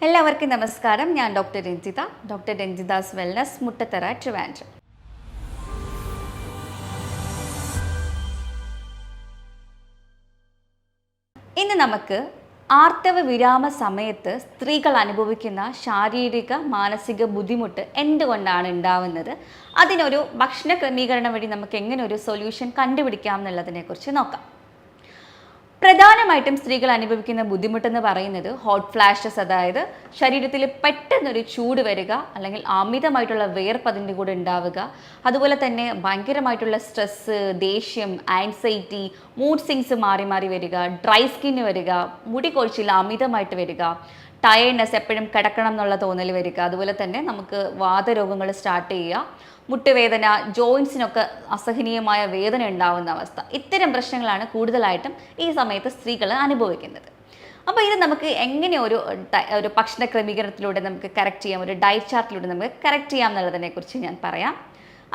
എല്ലാവർക്കും നമസ്കാരം. ഞാൻ doctor Ranjitha, doctor Ranjitha's wellness, Muttathara, Trivandrum. ഇന്ന് നമുക്ക് ആർത്തവ വിരാമ സമയത്ത് സ്ത്രീകൾ അനുഭവിക്കുന്ന ശാരീരിക മാനസിക ബുദ്ധിമുട്ട് എന്തുകൊണ്ടാണ് ഉണ്ടാവുന്നത്, അതിനൊരു ഭക്ഷണ ക്രമീകരണം വഴി നമുക്ക് എങ്ങനെ ഒരു സൊല്യൂഷൻ കണ്ടുപിടിക്കാം എന്നുള്ളതിനെക്കുറിച്ച് നോക്കാം. പ്രധാനമായിട്ടും സ്ത്രീകൾ അനുഭവിക്കുന്ന ബുദ്ധിമുട്ടെന്ന് പറയുന്നത് ഹോട്ട് ഫ്ലാഷസ്, അതായത് ശരീരത്തിൽ പെട്ടെന്നൊരു ചൂട് വരിക, അല്ലെങ്കിൽ അമിതമായിട്ടുള്ള വേർപ്പ് അതിൻ്റെ കൂടെ ഉണ്ടാവുക, അതുപോലെ തന്നെ ഭയങ്കരമായിട്ടുള്ള സ്ട്രെസ്സ്, ദേഷ്യം, ആൻസൈറ്റി, മൂഡ് സ്വിങ്സ് മാറി മാറി വരിക, ഡ്രൈ സ്കിന്ന് വരിക, മുടി കൊഴിച്ചിൽ അമിതമായിട്ട് വരിക, ടയേർഡ്നെസ്, എപ്പോഴും കിടക്കണം എന്നുള്ള തോന്നൽ വരിക, അതുപോലെ തന്നെ നമുക്ക് വാതരോഗങ്ങൾ സ്റ്റാർട്ട് ചെയ്യുക, മുട്ടുവേദന, ജോയിൻസിനൊക്കെ അസഹനീയമായ വേദന ഉണ്ടാകുന്ന അവസ്ഥ. ഇത്തരം പ്രശ്നങ്ങളാണ് കൂടുതലായിട്ടും ഈ സമയത്ത് സ്ത്രീകൾ അനുഭവിക്കുന്നത്. അപ്പോൾ ഇത് നമുക്ക് എങ്ങനെ ഒരു ഭക്ഷണ ക്രമീകരണത്തിലൂടെ നമുക്ക് കറക്റ്റ് ചെയ്യാം, ഒരു ഡയറ്റ് ചാർട്ടിലൂടെ നമുക്ക് കറക്റ്റ് ചെയ്യാം എന്നുള്ളതിനെക്കുറിച്ച് ഞാൻ പറയാം.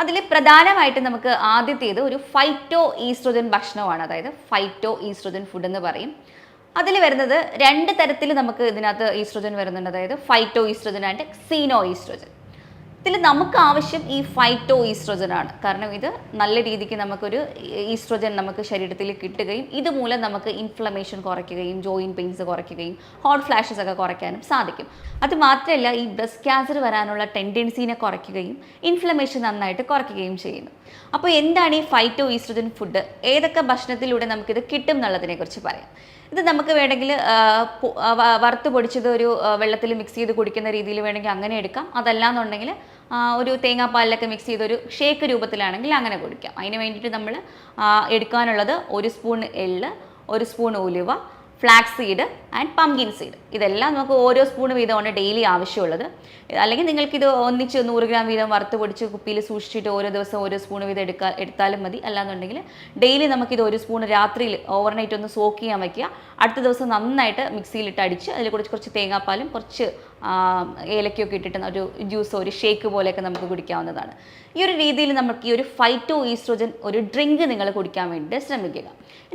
അതിൽ പ്രധാനമായിട്ട് നമുക്ക് ആദ്യത്തേത് ഒരു ഫൈറ്റോ ഈസ്ട്രോജൻ ഭക്ഷണമാണ്, അതായത് ഫൈറ്റോ ഈസ്ട്രോജൻ ഫുഡ് എന്ന് പറയും. അതിൽ വരുന്നത് രണ്ട് തരത്തിൽ നമുക്ക് ഇതിനകത്ത് ഈസ്ട്രോജൻ വരുന്നുണ്ട്, അതായത് ഫൈറ്റോ ഈസ്ട്രോജൻ ആൻഡ് സീനോ ഈസ്ട്രോജൻ. ഇതിൽ നമുക്ക് ആവശ്യം ഈ ഫൈറ്റോ ഈസ്ട്രോജൻ ആണ്. കാരണം ഇത് നല്ല രീതിക്ക് നമുക്കൊരു ഈസ്ട്രോജൻ നമുക്ക് ശരീരത്തിൽ കിട്ടുകയും ഇതുമൂലം നമുക്ക് ഇൻഫ്ലമേഷൻ കുറയ്ക്കുകയും ജോയിൻറ്റ് പെയിൻസ് കുറയ്ക്കുകയും ഹോട്ട് ഫ്ലാഷസ് ഒക്കെ കുറയ്ക്കാനും സാധിക്കും. അത് മാത്രമല്ല, ഈ ബ്രസ്റ്റ് ക്യാൻസർ വരാനുള്ള ടെൻഡൻസീനെ കുറയ്ക്കുകയും ഇൻഫ്ലമേഷൻ നന്നായിട്ട് കുറയ്ക്കുകയും ചെയ്യുന്നു. അപ്പോൾ എന്താണ് ഈ ഫൈറ്റോ ഈസ്ട്രോജൻ ഫുഡ്, ഏതൊക്കെ ഭക്ഷണത്തിലൂടെ നമുക്കിത് കിട്ടും എന്നുള്ളതിനെക്കുറിച്ച് പറയാം. ഇത് നമുക്ക് വേണമെങ്കിൽ വറുത്ത് പൊടിച്ചത് ഒരു വെള്ളത്തിൽ മിക്സ് ചെയ്ത് കുടിക്കുന്ന രീതിയിൽ വേണമെങ്കിൽ അങ്ങനെ എടുക്കാം. അതല്ലാന്നുണ്ടെങ്കിൽ ഒരു തേങ്ങാപ്പാലിലൊക്കെ മിക്സ് ചെയ്തൊരു ഷേക്ക് രൂപത്തിലാണെങ്കിൽ അങ്ങനെ കുടിക്കാം. അതിന് വേണ്ടിയിട്ട് നമ്മൾ എടുക്കാനുള്ളത് 1 സ്പൂൺ എള്ള്, 1 സ്പൂൺ ഉലുവ, flax seed and pumpkin seed. ഇതെല്ലാം നമുക്ക് ഓരോ സ്പൂൺ വീതമാണ് ഡെയിലി ആവശ്യമുള്ളത്. അല്ലെങ്കിൽ നിങ്ങൾക്കിത് ഒന്നിച്ച് 100 ഗ്രാം വീതം വറുത്ത് പൊടിച്ച് കുപ്പിയിൽ സൂക്ഷിച്ചിട്ട് ഓരോ ദിവസം ഓരോ സ്പൂൺ വീതം എടുത്താലും മതി. അല്ലാന്നുണ്ടെങ്കിൽ ഡെയിലി നമുക്കിത് 1 സ്പൂൺ രാത്രിയിൽ ഓവർനൈറ്റ് ഒന്ന് സോക്ക് ചെയ്യാൻ വയ്ക്കുക. അടുത്ത ദിവസം നന്നായിട്ട് മിക്സിയിലിട്ട് അടിച്ച് അതിൽ കുറച്ച് തേങ്ങാപ്പാലും കുറച്ച് ഏലക്കയൊക്കെ ഇട്ടിട്ട് ഒരു ജ്യൂസ്, ഒരു ഷേക്ക് പോലെയൊക്കെ നമുക്ക് കുടിക്കാവുന്നതാണ്. ഈ ഒരു രീതിയിൽ നമുക്ക് ഈ ഒരു ഫൈറ്റോ ഈസ്ട്രോജൻ ഒരു ഡ്രിങ്ക് നിങ്ങൾ കുടിക്കാൻ വേണ്ടിയിട്ട് ശ്രമിക്കുക.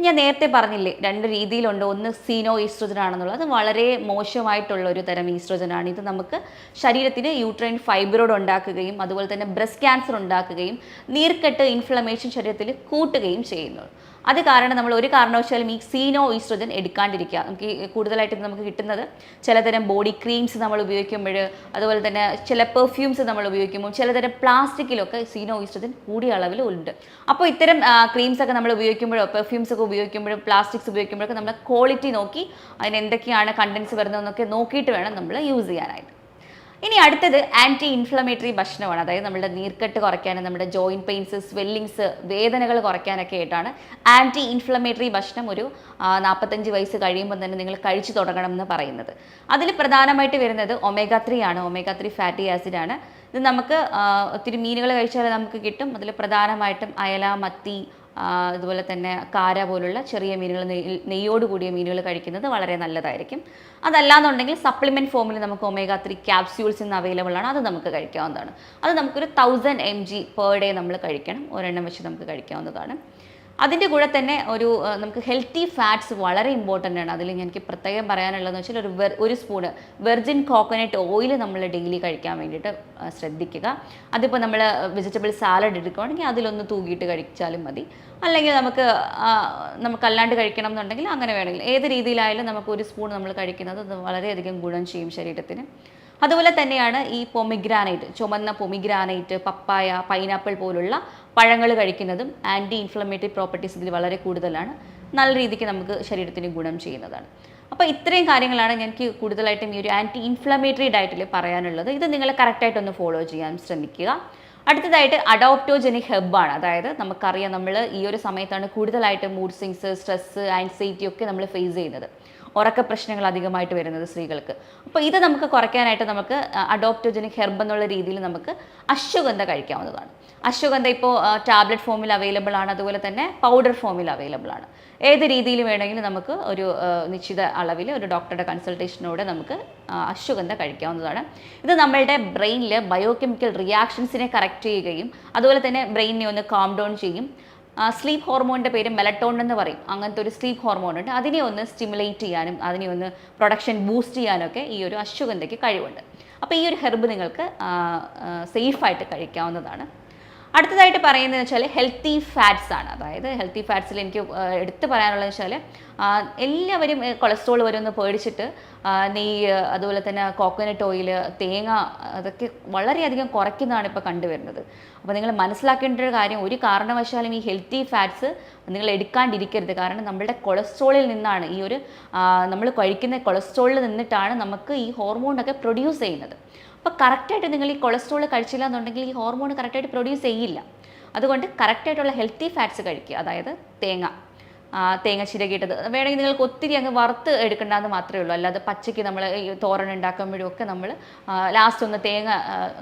ഞാൻ നേരത്തെ പറഞ്ഞില്ലേ, 2 രീതിയിലുണ്ട്. ഒന്ന് സീനോ ഈസ്ട്രോജൻ ആണെന്നുള്ളത്, അത് വളരെ മോശമായിട്ടുള്ള ഒരു തരം ഈസ്ട്രോജനാണ്. ഇത് നമുക്ക് ശരീരത്തിന് യൂട്രൈൻ ഫൈബ്രോയിഡ് ഉണ്ടാക്കുകയും അതുപോലെ തന്നെ ബ്രസ്റ്റ് ക്യാൻസർ ഉണ്ടാക്കുകയും നീർക്കെട്ട്, ഇൻഫ്ലമേഷൻ ശരീരത്തിൽ കൂട്ടുകയും ചെയ്യുന്നു. അത് കാരണം നമ്മൾ ഒരു കാരണവശാലും ഈ സീനോ ഈസ്ട്രോജൻ എടുക്കാണ്ടിരിക്കുക. നമുക്ക് കൂടുതലായിട്ട് നമുക്ക് കിട്ടുന്നത് ചിലതരം ബോഡി ക്രീംസ് നമ്മൾ ഉപയോഗിക്കുമ്പോൾ, അതുപോലെ തന്നെ ചില പെർഫ്യൂംസ് നമ്മൾ ഉപയോഗിക്കുമ്പോൾ, ചിലതരം പ്ലാസ്റ്റിക്കിലൊക്കെ സീനോ ഈസ്ട്രോജൻ കൂടിയ അളവിൽ ഉണ്ട്. അപ്പോൾ ഇത്തരം ക്രീംസ് ഒക്കെ നമ്മൾ ഉപയോഗിക്കുമ്പോഴോ പെർഫ്യൂംസ് ഒക്കെ ഉപയോഗിക്കുമ്പോഴും പ്ലാസ്റ്റിക്സ് ഉപയോഗിക്കുമ്പോഴൊക്കെ നമ്മൾ ക്വാളിറ്റി നോക്കി അതിന് എന്തൊക്കെയാണ് കണ്ടൻസ് വരുന്നതെന്നൊക്കെ നോക്കിയിട്ട് വേണം നമ്മൾ യൂസ് ചെയ്യാനായിട്ട്. ഇനി അടുത്തത് ആൻറ്റി ഇൻഫ്ലമേറ്ററി ഭക്ഷണമാണ്. അതായത് നമ്മുടെ നീർക്കെട്ട് കുറയ്ക്കാനും നമ്മുടെ ജോയിൻറ്റ് പെയിൻസ്, സ്വെല്ലിങ്സ്, വേദനകൾ കുറയ്ക്കാനൊക്കെ ആയിട്ടാണ് ആൻറ്റി ഇൻഫ്ലമേറ്ററി ഭക്ഷണം ഒരു 45 വയസ്സ് കഴിയുമ്പോൾ തന്നെ നിങ്ങൾ കഴിച്ചു തുടങ്ങണം എന്ന് പറയുന്നത്. അതിൽ പ്രധാനമായിട്ട് വരുന്നത് omega-3 ആണ്. omega-3 ഫാറ്റി ആസിഡ് ആണ്. ഇത് നമുക്ക് ഒത്തിരി മീനുകൾ കഴിച്ചാൽ നമുക്ക് കിട്ടും. അതിൽ പ്രധാനമായിട്ടും അയല, മത്തി, അതുപോലെ തന്നെ കാര പോലുള്ള ചെറിയ മീനുകൾ, നെയ്യോട് കൂടിയ മീനുകൾ കഴിക്കുന്നത് വളരെ നല്ലതായിരിക്കും. അതല്ലാന്നുണ്ടെങ്കിൽ സപ്ലിമെൻറ്റ് ഫോമിൽ നമുക്ക് omega-3 ക്യാപ്സ്യൂൾസ് ഇന്ന് അവൈലബിൾ ആണ്. അത് നമുക്ക് കഴിക്കാവുന്നതാണ്. അത് നമുക്കൊരു 1000 mg പെർ ഡേ നമ്മൾ കഴിക്കണം. ഒരെണ്ണം വെച്ച് നമുക്ക് കഴിക്കാവുന്നതാണ്. അതിൻ്റെ കൂടെ തന്നെ നമുക്ക് ഹെൽത്തി ഫാറ്റ്സ് വളരെ ഇമ്പോർട്ടൻ്റ് ആണ്. അതിൽ എനിക്ക് പ്രത്യേകം പറയാനുള്ളതെന്ന് വെച്ചാൽ ഒരു സ്പൂണ് വെർജിൻ കോക്കനട്ട് ഓയിൽ നമ്മൾ ഡെയിലി കഴിക്കാൻ വേണ്ടിയിട്ട് ശ്രദ്ധിക്കുക. അതിപ്പോൾ നമ്മൾ വെജിറ്റബിൾ സാലഡ് എടുക്കുകയാണെങ്കിൽ അതിലൊന്ന് തൂക്കിയിട്ട് കഴിച്ചാലും മതി. അല്ലെങ്കിൽ നമുക്കല്ലാണ്ട് കഴിക്കണം എന്നുണ്ടെങ്കിൽ അങ്ങനെ വേണമെങ്കിൽ ഏത് രീതിയിലായാലും നമുക്ക് 1 സ്പൂൺ നമ്മൾ കഴിക്കുന്നത് അത് വളരെയധികം ഗുണം ചെയ്യും ശരീരത്തിന്. അതുപോലെ തന്നെയാണ് ഈ പൊമിഗ്രാനൈറ്റ്, ചുമന്ന പൊമിഗ്രാനൈറ്റ്, പപ്പായ, പൈനാപ്പിൾ പോലുള്ള പഴങ്ങൾ കഴിക്കുന്നതും ആൻറ്റി ഇൻഫ്ലമേറ്ററി പ്രോപ്പർട്ടീസ് ഇതിൽ വളരെ കൂടുതലാണ്. നല്ല രീതിക്ക് നമുക്ക് ശരീരത്തിന് ഗുണം ചെയ്യുന്നതാണ്. അപ്പോൾ ഇത്രയും കാര്യങ്ങളാണ് എനിക്ക് കൂടുതലായിട്ടും ഈ ഒരു ആൻറ്റി ഇൻഫ്ലമേറ്ററി ഡയറ്റിൽ പറയാനുള്ളത്. ഇത് നിങ്ങൾ കറക്റ്റായിട്ടൊന്ന് ഫോളോ ചെയ്യാൻ ശ്രമിക്കുക. അടുത്തതായിട്ട് അഡോപ്റ്റോജനിക് ഹെർബാണ്. അതായത് നമുക്കറിയാം, നമ്മൾ ഈ ഒരു സമയത്താണ് കൂടുതലായിട്ട് മൂഡ് സ്വിങ്സ്, സ്ട്രെസ്സ്, ആൻസൈറ്റി ഒക്കെ നമ്മൾ ഫേസ് ചെയ്യുന്നത്. ഉറക്ക പ്രശ്നങ്ങൾ അധികമായിട്ട് വരുന്നത് സ്ത്രീകൾക്ക്. അപ്പോൾ ഇത് നമുക്ക് കുറയ്ക്കാനായിട്ട് നമുക്ക് അഡോപ്റ്റോജനിക് ഹെർബ് എന്നുള്ള രീതിയിൽ നമുക്ക് അശ്വഗന്ധ കഴിക്കാവുന്നതാണ്. അശ്വഗന്ധ ഇപ്പോൾ ടാബ്ലറ്റ് ഫോമിൽ അവൈലബിൾ ആണ്, അതുപോലെ തന്നെ പൗഡർ ഫോമിൽ അവൈലബിൾ ആണ്. ഏത് രീതിയിൽ വേണമെങ്കിലും നമുക്ക് ഒരു നിശ്ചിത അളവിൽ ഒരു ഡോക്ടറുടെ കൺസൾട്ടേഷനോടെ നമുക്ക് അശ്വഗന്ധ കഴിക്കാവുന്നതാണ്. ഇത് നമ്മളുടെ ബ്രെയിനിൽ ബയോകെമിക്കൽ റിയാക്ഷൻസിനെ കറക്റ്റ് ചെയ്യുകയും അതുപോലെ തന്നെ ബ്രെയിനിനെ ഒന്ന് കാം ഡൗൺ ചെയ്യും. സ്ലീപ്പ് ഹോർമോണിൻ്റെ പേര് മെലറ്റോണിൻ എന്ന് പറയും. അങ്ങനത്തെ ഒരു സ്ലീപ്പ് ഹോർമോൺ ഉണ്ട്. അതിനെ ഒന്ന് സ്റ്റിമുലേറ്റ് ചെയ്യാനും അതിനെ ഒന്ന് പ്രൊഡക്ഷൻ ബൂസ്റ്റ് ചെയ്യാനൊക്കെ ഈ ഒരു അശ്വഗന്ധയ്ക്ക് കഴിവുണ്ട്. അപ്പോൾ ഈ ഒരു ഹെർബ് നിങ്ങൾക്ക് സേഫായിട്ട് കഴിക്കാവുന്നതാണ്. അടുത്തതായിട്ട് പറയുന്നത് വെച്ചാൽ ഹെൽത്തി ഫാറ്റ്സ് ആണ്. അതായത് ഹെൽത്തി ഫാറ്റ്സിൽ എനിക്ക് എടുത്തു പറയാനുള്ളത് വെച്ചാൽ എല്ലാവരും കൊളസ്ട്രോൾ വരുമെന്ന് പേടിച്ചിട്ട് നെയ്യ്, അതുപോലെ തന്നെ കോക്കനട്ട് ഓയിൽ, തേങ്ങ, അതൊക്കെ വളരെയധികം കുറയ്ക്കുന്നതാണ് ഇപ്പോൾ കണ്ടുവരുന്നത്. അപ്പോൾ നിങ്ങൾ മനസ്സിലാക്കേണ്ട ഒരു കാര്യം, ഒരു കാരണവശാലും ഈ ഹെൽത്തി ഫാറ്റ്സ് നിങ്ങൾ എടുക്കാണ്ടിരിക്കരുത്. കാരണം നമ്മുടെ കൊളസ്ട്രോളിൽ നിന്നാണ് ഈ ഒരു നമ്മൾ കഴിക്കുന്ന കൊളസ്ട്രോളിൽ നിന്നിട്ടാണ് നമുക്ക് ഈ ഹോർമോണൊക്കെ പ്രൊഡ്യൂസ് ചെയ്യുന്നത്. അപ്പോൾ കറക്റ്റായിട്ട് നിങ്ങൾ ഈ കൊളസ്ട്രോൾ കഴിച്ചില്ല എന്നുണ്ടെങ്കിൽ ഈ ഹോർമോൺ കറക്റ്റായിട്ട് പ്രൊഡ്യൂസ് ചെയ്യില്ല. അതുകൊണ്ട് കറക്റ്റായിട്ടുള്ള ഹെൽത്തി ഫാറ്റ്സ് കഴിക്കുക. അതായത് തേങ്ങ ചിരകിയിട്ടത് വേണമെങ്കിൽ നിങ്ങൾക്ക് ഒത്തിരി അങ്ങ് വറുത്ത് എടുക്കേണ്ടതെന്ന് മാത്രമേ ഉള്ളൂ. അല്ലാതെ പച്ചയ്ക്ക് നമ്മൾ ഈ തോരൻ ഉണ്ടാക്കുമ്പോഴും ഒക്കെ നമ്മൾ ലാസ്റ്റ് ഒന്ന് തേങ്ങ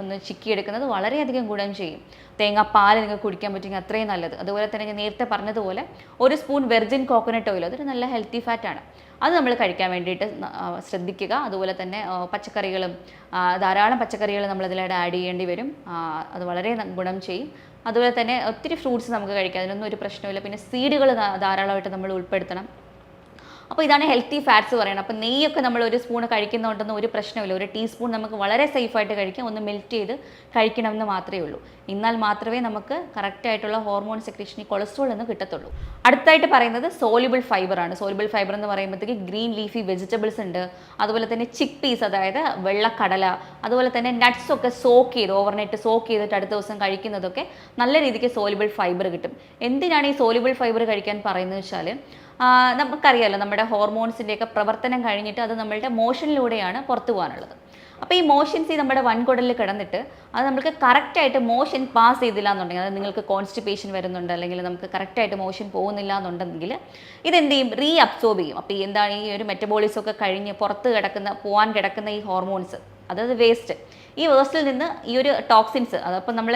ഒന്ന് ചിക്കിയെടുക്കുന്നത് വളരെയധികം ഗുണം ചെയ്യും. തേങ്ങാപ്പാൽ നിങ്ങൾക്ക് കുടിക്കാൻ പറ്റുമെങ്കിൽ അത്രയും നല്ലത്. അതുപോലെ തന്നെ ഞാൻ നേരത്തെ പറഞ്ഞതുപോലെ 1 സ്പൂൺ വെർജിൻ കോക്കനട്ട് ഓയിൽ, അതൊരു നല്ല ഹെൽത്തി ഫാറ്റാണ്. അത് നമ്മൾ കഴിക്കാൻ വേണ്ടിയിട്ട് ശ്രദ്ധിക്കുക. അതുപോലെ തന്നെ പച്ചക്കറികളും, ധാരാളം പച്ചക്കറികൾ നമ്മളതിലൂടെ ആഡ് ചെയ്യേണ്ടി വരും. അത് വളരെ ഗുണം ചെയ്യും. അതുപോലെ തന്നെ ഒത്തിരി ഫ്രൂട്ട്സ് നമുക്ക് കഴിക്കാം, അതിനൊന്നും ഒരു പ്രശ്നമില്ല. പിന്നെ സീഡുകൾ ധാരാളമായിട്ട് നമ്മൾ ഉൾപ്പെടുത്തണം. അപ്പോൾ ഇതാണ് ഹെൽത്തി ഫാറ്റ്സ് പറയുന്നത്. അപ്പോൾ നെയ്യൊക്കെ നമ്മൾ 1 സ്പൂൺ കഴിക്കുന്നതുകൊണ്ടൊന്നും ഒരു പ്രശ്നമില്ല. 1 ടീസ്പൂൺ നമുക്ക് വളരെ സേഫായിട്ട് കഴിക്കാം. ഒന്ന് മെൽറ്റ് ചെയ്ത് കഴിക്കണമെന്ന് മാത്രമേ ഉള്ളൂ. എന്നാൽ മാത്രമേ നമുക്ക് കറക്റ്റായിട്ടുള്ള ഹോർമോൺ സെക്രീഷൻ ഈ കൊളസ്ട്രോൾ എന്ന് കിട്ടത്തുള്ളൂ. അടുത്തായിട്ട് പറയുന്നത് സോല്യുബിൾ ഫൈബറാണ്. സോല്യുബിൾ ഫൈബർ എന്ന് പറയുമ്പോഴത്തേക്ക് ഗ്രീൻ ലീഫി വെജിറ്റബിൾസ് ഉണ്ട്. അതുപോലെ തന്നെ ചിക്ക് പീസ്, അതായത് വെള്ളക്കടല, അതുപോലെ തന്നെ നട്ട്സ് ഒക്കെ സോക്ക് ചെയ്ത് ഓവർനൈറ്റ് സോക്ക് ചെയ്തിട്ട് അടുത്ത ദിവസം കഴിക്കുന്നതൊക്കെ നല്ല രീതിക്ക് സോല്യുബിൾ ഫൈബർ കിട്ടും. എന്തിനാണ് ഈ സോല്യുബിൾ ഫൈബർ കഴിക്കാൻ പറയുന്നത് വെച്ചാൽ, നമുക്കറിയാമല്ലോ നമ്മുടെ ഹോർമോൺസിൻ്റെയൊക്കെ പ്രവർത്തനം കഴിഞ്ഞിട്ട് അത് നമ്മളുടെ മോഷനിലൂടെയാണ് പുറത്തു പോകാനുള്ളത്. അപ്പോൾ ഈ മോഷൻസ് നമ്മുടെ വൻകുടലിൽ കിടന്നിട്ട് അത് നമുക്ക് കറക്റ്റായിട്ട് മോഷൻ പാസ് ചെയ്തില്ല എന്നുണ്ടെങ്കിൽ, അത് നിങ്ങൾക്ക് കോൺസ്റ്റിപ്പേഷൻ വരുന്നുണ്ട്, അല്ലെങ്കിൽ നമുക്ക് കറക്റ്റായിട്ട് മോഷൻ പോകുന്നില്ല എന്നുണ്ടെങ്കിൽ ഇതെന്ത് ചെയ്യും, റീ അബ്സോർബ് ചെയ്യും. അപ്പോൾ എന്താണ് ഈ ഒരു മെറ്റബോളിസം ഒക്കെ കഴിഞ്ഞ് പുറത്ത് പോകാൻ കിടക്കുന്ന ഈ ഹോർമോൺസ്, അതായത് വേസ്റ്റ്, ഈ വേസ്റ്റിൽ നിന്ന് ഈ ഒരു ടോക്സിൻസ്, അതപ്പോൾ നമ്മൾ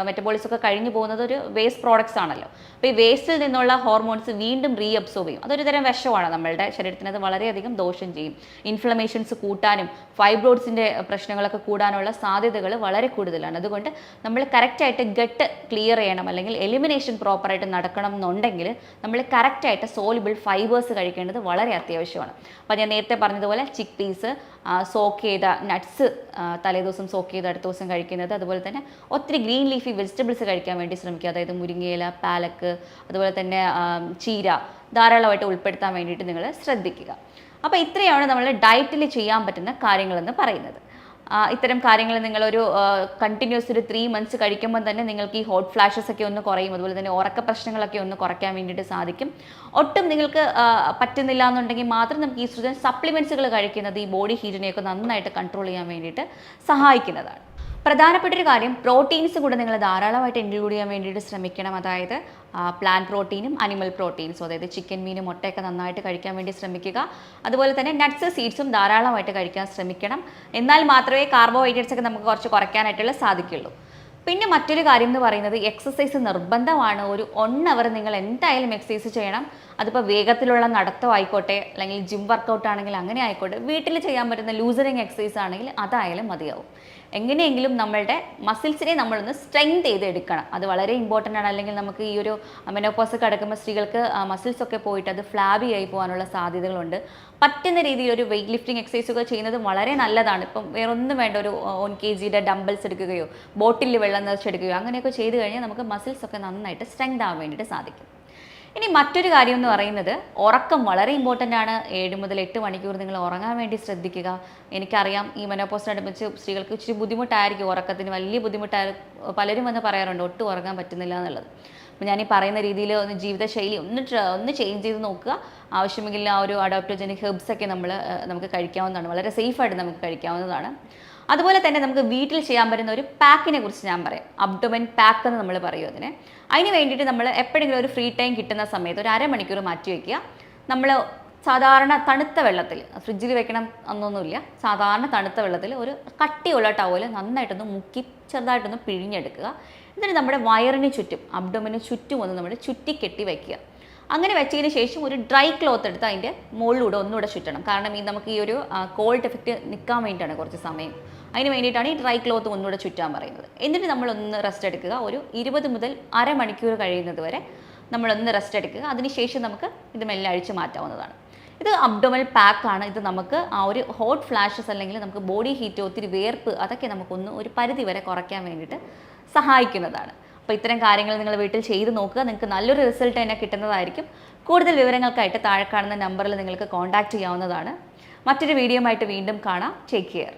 മെറ്റബോളിസം ഒക്കെ കഴിഞ്ഞ് പോകുന്നത് ഒരു വേസ്റ്റ് പ്രോഡക്ട്സ് ആണല്ലോ. അപ്പോൾ ഈ വേസ്റ്റിൽ നിന്നുള്ള ഹോർമോൺസ് വീണ്ടും റീ അബ്സോർബ് ചെയ്യും. അതൊരു തരം വിഷമാണ് നമ്മളുടെ ശരീരത്തിന്. അത് വളരെയധികം ദോഷം ചെയ്യും. ഇൻഫ്ലമേഷൻസ് കൂട്ടാനും ഫൈബ്രോയിഡ്സിൻ്റെ പ്രശ്നങ്ങളൊക്കെ കൂടാനുള്ള സാധ്യതകൾ വളരെ കൂടുതലാണ്. അതുകൊണ്ട് നമ്മൾ കറക്റ്റായിട്ട് ഗട്ട് ക്ലിയർ ചെയ്യണം, അല്ലെങ്കിൽ എലിമിനേഷൻ പ്രോപ്പറായിട്ട് നടക്കണം എന്നുണ്ടെങ്കിൽ നമ്മൾ കറക്റ്റായിട്ട് സോലുബിൾ ഫൈബേഴ്സ് കഴിക്കേണ്ടത് വളരെ അത്യാവശ്യമാണ്. അപ്പോൾ ഞാൻ നേരത്തെ പറഞ്ഞതുപോലെ ചിക്ക് പീസ്, സോക്ക് ചെയ്ത നട്ട്സ് തലേദിവസം സോക്ക് ചെയ്ത് അടുത്ത ദിവസം കഴിക്കുന്നത്, അതുപോലെ തന്നെ ഒത്തിരി ഗ്രീൻ ലീഫി വെജിറ്റബിൾസ് കഴിക്കാൻ വേണ്ടി ശ്രമിക്കുക. അതായത് മുരിങ്ങയില, പാലക്ക്, അതുപോലെ തന്നെ ചീര ധാരാളമായിട്ട് ഉൾപ്പെടുത്താൻ വേണ്ടിയിട്ട് നിങ്ങൾ ശ്രദ്ധിക്കുക. അപ്പോൾ ഇത്രയാണ് നമ്മൾ ഡയറ്റിൽ ചെയ്യാൻ പറ്റുന്ന കാര്യങ്ങളെന്ന് പറയുന്നത്. ഇത്തരം കാര്യങ്ങൾ നിങ്ങളൊരു കണ്ടിന്യൂസ് ഒരു 3 months കഴിക്കുമ്പോൾ തന്നെ നിങ്ങൾക്ക് ഈ ഹോട്ട് ഫ്ലാഷസ് ഒക്കെ ഒന്ന് കുറയും. അതുപോലെ തന്നെ ഉറക്ക പ്രശ്നങ്ങളൊക്കെ ഒന്ന് കുറയ്ക്കാൻ വേണ്ടിയിട്ട് സാധിക്കും. ഒട്ടും നിങ്ങൾക്ക് പറ്റുന്നില്ല എന്നുണ്ടെങ്കിൽ മാത്രം നമുക്ക് ഈസ്ട്രജൻ സപ്ലിമെൻറ്റ്സുകൾ കഴിക്കുന്നത് ഈ ബോഡി ഹീറ്റിനെയൊക്കെ നന്നായിട്ട് കൺട്രോൾ ചെയ്യാൻ വേണ്ടിയിട്ട് സഹായിക്കുന്നതാണ്. പ്രധാനപ്പെട്ട ഒരു കാര്യം, പ്രോട്ടീൻസ് കൂടെ നിങ്ങൾ ധാരാളമായിട്ട് ഇൻക്ലൂഡ് ചെയ്യാൻ വേണ്ടിയിട്ട് ശ്രമിക്കണം. അതായത് പ്ലാന്റ് പ്രോട്ടീനും അനിമൽ പ്രോട്ടീൻസും, അതായത് ചിക്കൻ, മീൻ, മുട്ടയൊക്കെ നന്നായിട്ട് കഴിക്കാൻ വേണ്ടി ശ്രമിക്കുക. അതുപോലെ തന്നെ നട്ട്സ്, സീഡ്സും ധാരാളമായിട്ട് കഴിക്കാൻ ശ്രമിക്കണം. എന്നാൽ മാത്രമേ കാർബോഹൈഡ്രേറ്റ്സ് ഒക്കെ നമുക്ക് കുറച്ച് കുറയ്ക്കാനായിട്ടുള്ള സാധിക്കുള്ളൂ. പിന്നെ മറ്റൊരു കാര്യം എന്ന് പറയുന്നത്, എക്സസൈസ് നിർബന്ധമാണ്. ഒരു 1 hour നിങ്ങൾ എന്തായാലും എക്സസൈസ് ചെയ്യണം. അതിപ്പോൾ വേഗത്തിലുള്ള നടത്തം ആയിക്കോട്ടെ, അല്ലെങ്കിൽ ജിം വർക്കൗട്ട് ആണെങ്കിൽ അങ്ങനെ ആയിക്കോട്ടെ, വീട്ടിൽ ചെയ്യാൻ പറ്റുന്ന ലൂസറിങ് എക്സസൈസ് ആണെങ്കിൽ അതായാലും മതിയാവും. എങ്ങനെയെങ്കിലും നമ്മളുടെ മസിൽസിനെ നമ്മളൊന്ന് സ്ട്രെങ്ത് ചെയ്ത് എടുക്കണം. അത് വളരെ ഇമ്പോർട്ടൻ്റ് ആണ്. അല്ലെങ്കിൽ നമുക്ക് ഈ ഒരു മെനോപോസ് കിടക്കുമ്പോൾ സ്ത്രീകൾക്ക് മസിൽസൊക്കെ പോയിട്ട് അത് ഫ്ലാബി ആയി പോകാനുള്ള സാധ്യതകളുണ്ട്. പറ്റുന്ന രീതിയിൽ ഒരു വെയിറ്റ് ലിഫ്റ്റിംഗ് എക്സസൈസൊക്കെ ചെയ്യുന്നത് വളരെ നല്ലതാണ്. ഇപ്പം വേറൊന്നും വേണ്ട, ഒരു 1 kg ഡംബിൾസ് എടുക്കുകയോ ബോട്ടിലിൽ വെള്ളം നിറച്ചെടുക്കുകയോ അങ്ങനെയൊക്കെ ചെയ്ത് കഴിഞ്ഞാൽ നമുക്ക് മസിൽസൊക്കെ നന്നായിട്ട് സ്ട്രെങ്ത് ആവാൻ വേണ്ടിയിട്ട് സാധിക്കും. ഇനി മറ്റൊരു കാര്യം എന്ന് പറയുന്നത്, ഉറക്കം വളരെ ഇമ്പോർട്ടൻ്റ് ആണ്. 7 മുതൽ 8 മണിക്കൂർ നിങ്ങൾ ഉറങ്ങാൻ വേണ്ടി ശ്രദ്ധിക്കുക. എനിക്കറിയാം ഈ മെനോപോസിനടുപ്പിച്ച് സ്ത്രീകൾക്ക് ഇച്ചിരി ബുദ്ധിമുട്ടായിരിക്കും, ഉറക്കത്തിന് വലിയ ബുദ്ധിമുട്ടായി പലരും വന്ന് പറയാറുണ്ട് ഒട്ടും ഉറങ്ങാൻ പറ്റുന്നില്ല എന്നുള്ളത്. അപ്പോൾ ഞാൻ ഈ പറയുന്ന രീതിയിൽ ഒന്ന് ജീവിതശൈലി ഒന്ന് ചേഞ്ച് ചെയ്ത് നോക്കുക. ആവശ്യമെങ്കിൽ ആ ഒരു അഡോപ്റ്റോജനിക് ഹെർബ്സൊക്കെ നമുക്ക് കഴിക്കാവുന്നതാണ്. വളരെ സേഫായിട്ട് നമുക്ക് കഴിക്കാവുന്നതാണ്. അതുപോലെ തന്നെ നമുക്ക് വീട്ടിൽ ചെയ്യാൻ പറ്റുന്ന ഒരു പാക്കിനെ കുറിച്ച് ഞാൻ പറയാം. അബ്ഡോമൻ പാക്ക് എന്ന് നമ്മൾ പറയും അതിന്. അതിന് വേണ്ടിയിട്ട് നമ്മൾ എപ്പോഴെങ്കിലും ഒരു ഫ്രീ ടൈം കിട്ടുന്ന സമയത്ത് ഒരു 1/2 മണിക്കൂർ മാറ്റി വയ്ക്കുക. നമ്മൾ സാധാരണ തണുത്ത വെള്ളത്തിൽ, ഫ്രിഡ്ജിൽ വെക്കണം എന്നൊന്നുമില്ല, സാധാരണ തണുത്ത വെള്ളത്തിൽ ഒരു കട്ടിയുള്ള ടവൽ നന്നായിട്ടൊന്ന് മുക്കി ചെറുതായിട്ടൊന്ന് പിഴിഞ്ഞെടുക്കുക. എന്നിട്ട് നമ്മുടെ വയറിന് ചുറ്റും, അബ്ഡോമിന് ചുറ്റും ഒന്ന് നമ്മൾ ചുറ്റിക്കെട്ടി വയ്ക്കുക. അങ്ങനെ വെച്ചതിന് ശേഷം ഒരു ഡ്രൈ ക്ലോത്ത് എടുത്ത് അതിൻ്റെ മുകളിലൂടെ ഒന്നുകൂടെ ചുറ്റണം. കാരണം നമുക്ക് ഈ ഒരു കോൾഡ് എഫക്റ്റ് നിൽക്കാൻ വേണ്ടിയിട്ടാണ് കുറച്ച് സമയം. അതിന് വേണ്ടിയിട്ടാണ് ഈ ഡ്രൈ ക്ലോത്ത് ഒന്നുകൂടെ ചുറ്റാൻ പറയുന്നത്. എന്നിട്ട് നമ്മളൊന്ന് റെസ്റ്റ് എടുക്കുക. ഒരു 20 മുതൽ 1/2 മണിക്കൂർ കഴിയുന്നത് വരെ നമ്മളൊന്ന് റെസ്റ്റ് എടുക്കുക. അതിനുശേഷം നമുക്ക് ഇത് മെല്ലെ അഴിച്ച് മാറ്റാവുന്നതാണ്. ഇത് അബ്ഡോമിനൽ പാക്കാണ്. ഇത് നമുക്ക് ആ ഒരു ഹോട്ട് ഫ്ലാഷസ് അല്ലെങ്കിൽ നമുക്ക് ബോഡി ഹീറ്റ്, ഒത്തിരി വേർപ്പ്, അതൊക്കെ നമുക്കൊന്ന് ഒരു പരിധി വരെ കുറയ്ക്കാൻ വേണ്ടിയിട്ട് സഹായിക്കുന്നതാണ്. അപ്പോൾ ഇത്തരം കാര്യങ്ങൾ നിങ്ങൾ വീട്ടിൽ ചെയ്ത് നോക്കുക. നിങ്ങൾക്ക് നല്ലൊരു റിസൾട്ട് തന്നെ കിട്ടുന്നതായിരിക്കും. കൂടുതൽ വിവരങ്ങൾക്കായിട്ട് താഴെ കാണുന്ന നമ്പറിൽ നിങ്ങൾക്ക് കോൺടാക്റ്റ് ചെയ്യാവുന്നതാണ്. മറ്റൊരു വീഡിയോ ആയിട്ട് വീണ്ടും കാണാം. Take care.